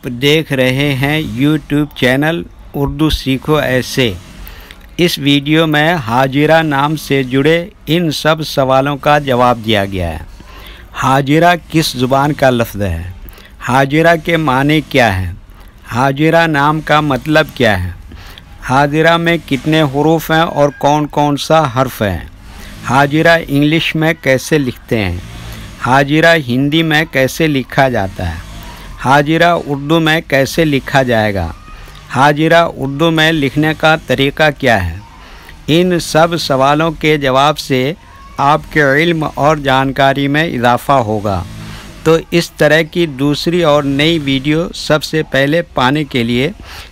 آپ دیکھ رہے ہیں یوٹیوب چینل اردو سیکھو ایسے۔ اس ویڈیو میں حاجرہ نام سے جڑے ان سب سوالوں کا جواب دیا گیا ہے۔ حاجرہ کس زبان کا لفظ ہے؟ حاجرہ کے معنی کیا ہے؟ حاجرہ نام کا مطلب کیا ہے؟ حاجرہ میں کتنے حروف ہیں اور کون کون سا حرف ہے؟ حاجرہ انگلش میں کیسے لکھتے ہیں؟ حاجرہ ہندی میں کیسے لکھا جاتا ہے؟ حاجرہ اردو میں کیسے لکھا جائے گا؟ حاجرہ اردو میں لکھنے کا طریقہ کیا ہے؟ ان سب سوالوں کے جواب سے آپ کے علم اور جانکاری میں اضافہ ہوگا۔ تو اس طرح کی دوسری اور نئی ویڈیو سب سے پہلے پانے کے لیے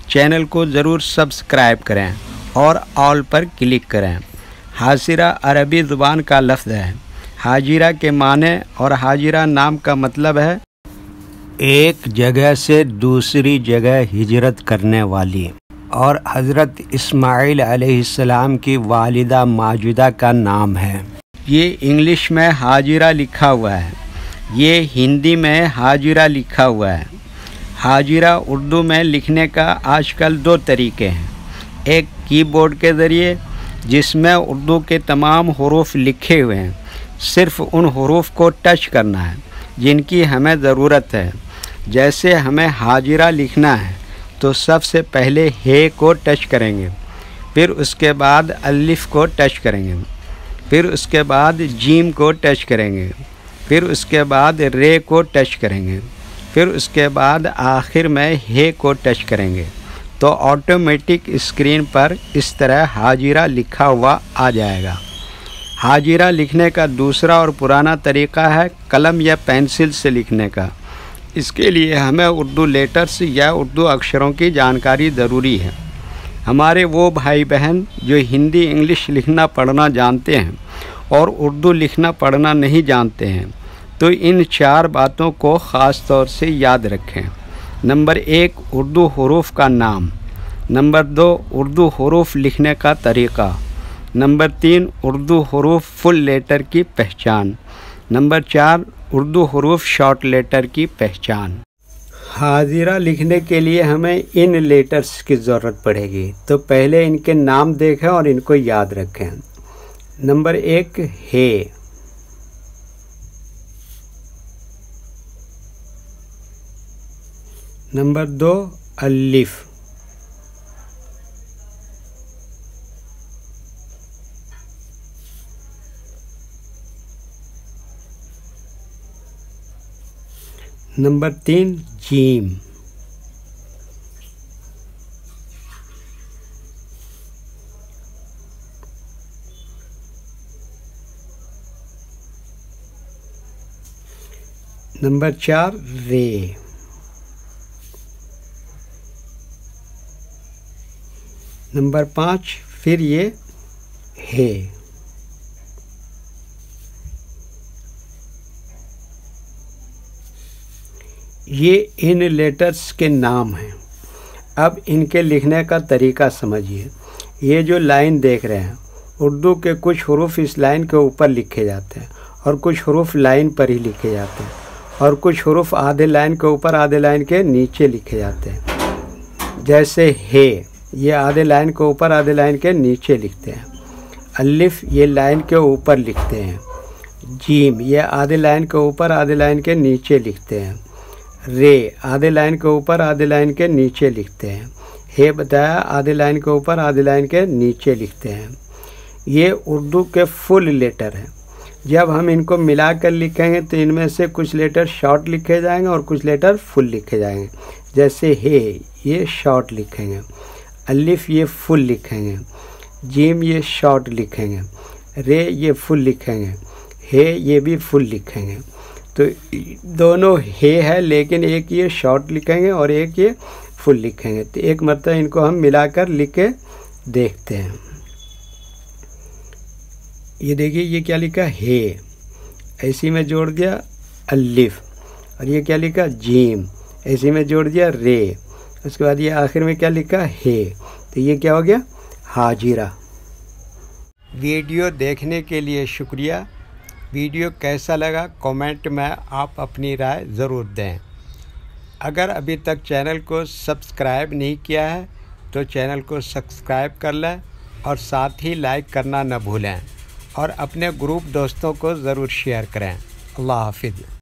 چینل کو ضرور سبسکرائب کریں اور آل پر کلک کریں۔ حاجرہ عربی زبان کا لفظ ہے۔ حاجرہ کے معنی اور حاجرہ نام کا مطلب ہے ایک جگہ سے دوسری جگہ ہجرت کرنے والی، اور حضرت اسماعیل علیہ السلام کی والدہ ماجدہ کا نام ہے۔ یہ انگلش میں حاجرہ لکھا ہوا ہے، یہ ہندی میں حاجرہ لکھا ہوا ہے۔ حاجرہ اردو میں لکھنے کا آج کل دو طریقے ہیں، ایک کی بورڈ کے ذریعے جس میں اردو کے تمام حروف لکھے ہوئے ہیں، صرف ان حروف کو ٹچ کرنا ہے جن کی ہمیں ضرورت ہے۔ جیسے ہمیں حاجرہ لکھنا ہے تو سب سے پہلے ہے کو ٹچ کریں گے، پھر اس کے بعد الف کو ٹچ کریں گے، پھر اس کے بعد جیم کو ٹچ کریں گے، پھر اس کے بعد رے کو ٹچ کریں گے، پھر اس کے بعد آخر میں ہے کو ٹچ کریں گے، تو آٹومیٹک اسکرین پر اس طرح حاجرہ لکھا ہوا آ جائے گا۔ حاجرہ لکھنے کا دوسرا اور پرانا طریقہ ہے قلم یا پینسل سے لکھنے کا۔ اس کے لیے ہمیں اردو لیٹرز یا اردو اکشروں کی جانکاری ضروری ہے۔ ہمارے وہ بھائی بہن جو ہندی انگلش لکھنا پڑھنا جانتے ہیں اور اردو لکھنا پڑھنا نہیں جانتے ہیں، تو ان چار باتوں کو خاص طور سے یاد رکھیں۔ نمبر 1، اردو حروف کا نام۔ نمبر 2، اردو حروف لکھنے کا طریقہ۔ نمبر 3، اردو حروف فل لیٹر کی پہچان۔ نمبر 4، اردو حروف شارٹ لیٹر کی پہچان۔ حاجرہ لکھنے کے لیے ہمیں ان لیٹرز کی ضرورت پڑے گی، تو پہلے ان کے نام دیکھیں اور ان کو یاد رکھیں۔ نمبر 1 ہے، نمبر 2 الف، نمبر 3 جیم، نمبر 4 رے، نمبر 5 پھر یہ ہے۔ یہ ان لیٹرز کے نام ہیں۔ اب ان کے لکھنے کا طریقہ سمجھیے۔ یہ جو لائن دیکھ رہے ہیں، اردو کے کچھ حروف اس لائن کے اوپر لکھے جاتے ہیں اور کچھ حروف لائن پر ہی لکھے جاتے ہیں، اور کچھ حروف آدھے لائن کے اوپر آدھے لائن کے نیچے لکھے جاتے ہیں۔ جیسے ہے، یہ آدھے لائن کے اوپر آدھے لائن کے نیچے لکھتے ہیں۔ الف، یہ لائن کے اوپر لکھتے ہیں۔ جیم، یہ آدھے لائن کے اوپر آدھے لائن کے نیچے لکھتے ہیں۔ رے، آدھے لائن کے اوپر آدھے لائن کے نیچے لکھتے ہیں۔ ہے بتایا، آدھے لائن کے اوپر آدھے لائن کے نیچے لکھتے ہیں۔ یہ اردو کے فل لیٹر ہیں۔ جب ہم ان کو ملا کر لکھیں گے تو ان میں سے کچھ لیٹر شارٹ لکھے جائیں گے اور کچھ لیٹر فل لکھے جائیں گے۔ جیسے ہے، یہ شارٹ لکھیں گے۔ الف، یہ فل لکھیں گے۔ جیم، یہ شارٹ لکھیں گے۔ رے، یہ فل لکھیں گے۔ ہے، یہ بھی فل لکھیں گے۔ تو دونوں ہے لیکن ایک یہ شارٹ لکھیں گے اور ایک یہ فل لکھیں گے۔ تو ایک مرتبہ ان کو ہم ملا کر لکھ کے دیکھتے ہیں۔ یہ دیکھیے، یہ کیا لکھا ہے، ایسی میں جوڑ دیا الف، اور یہ کیا لکھا جیم، ایسی میں جوڑ دیا رے، اس کے بعد یہ آخر میں کیا لکھا ہے، تو یہ کیا ہو گیا حاجرہ۔ ویڈیو دیکھنے کے لیے شکریہ۔ ویڈیو کیسا لگا کامنٹ میں آپ اپنی رائے ضرور دیں۔ اگر ابھی تک چینل کو سبسکرائب نہیں کیا ہے تو چینل کو سبسکرائب کر لیں اور ساتھ ہی لائک کرنا نہ بھولیں اور اپنے گروپ دوستوں کو ضرور شیئر کریں۔ اللہ حافظ۔